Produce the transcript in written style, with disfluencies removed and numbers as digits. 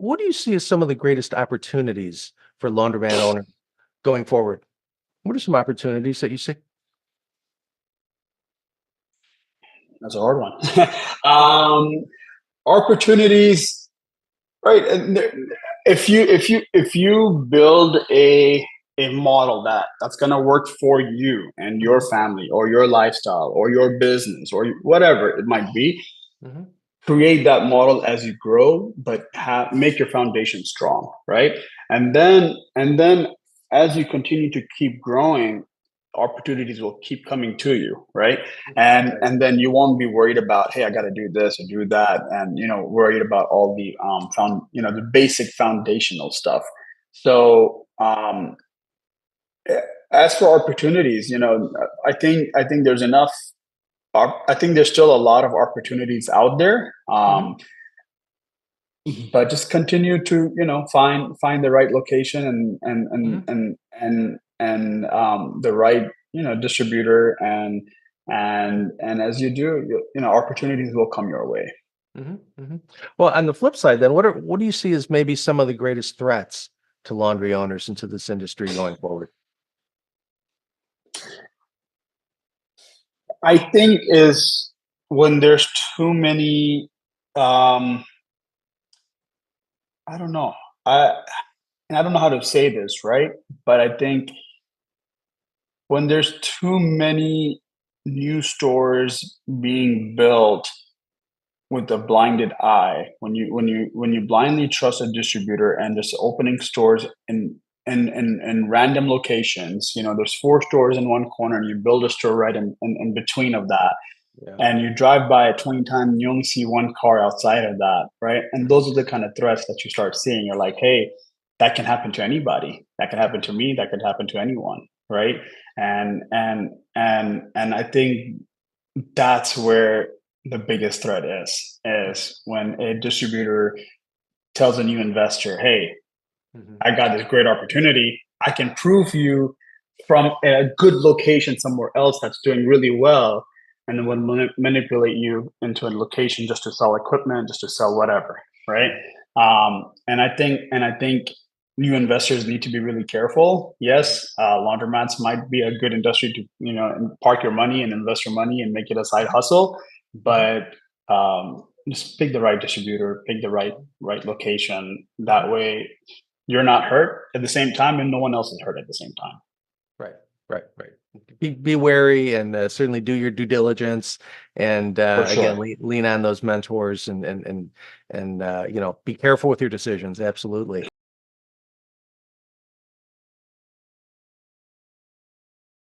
What do you see as some of the greatest opportunities for laundromat owners going forward? What are some opportunities that you see? That's a hard one. um, Opportunities, right? If you build a model that's gonna work for you and your Mhm, family or your lifestyle or your business or whatever it might be, mhm, create that model as you grow, but make your foundation strong, right? And then as you continue to keep growing, opportunities will keep coming to you, right? and right, and then you won't be worried about, hey, I got to do this or do that, and worried about all the the basic foundational stuff. So as for opportunities, I think there's enough. I think there's still a lot of opportunities out there. mhm, But just continue to find the right location mhm, and the right distributor, and as you do, opportunities will come your way. mhm, mhm. Well, on the flip side then, what do you see as maybe some of the greatest threats to laundry owners into this industry going forward? I think is when there's too many. um I don't know. I and I don't know how to say this, right? But I think when there's too many new stores being built with a blinded eye, when you blindly trust a distributor and just opening stores in random locations. There's four stores in one corner and you build a store right in between of that, Yeah. and you drive by it 20 times and you only see one car outside of that, right? And those are the kind of threats that you start seeing. You're like, hey, that can happen to anybody. That can happen to me. That could happen to anyone, right? And I think that's where the biggest threat is when a distributor tells a new investor, hey, Mhm. I got this great opportunity. I can prove you from a good location somewhere else that's doing really well, and then would manipulate you into a location just to sell equipment, just to sell whatever, right? And I think new investors need to be really careful. Yes, laundromats might be a good industry to park your money and invest your money and make it a side hustle, Mhm, but just pick the right distributor, pick the right location. mhm. That way, you're not hurt at the same time, and no one else is hurt at the same time. Right, right, right. Be wary and certainly do your due diligence, and For again, sure. lean on those mentors and be careful with your decisions. Absolutely.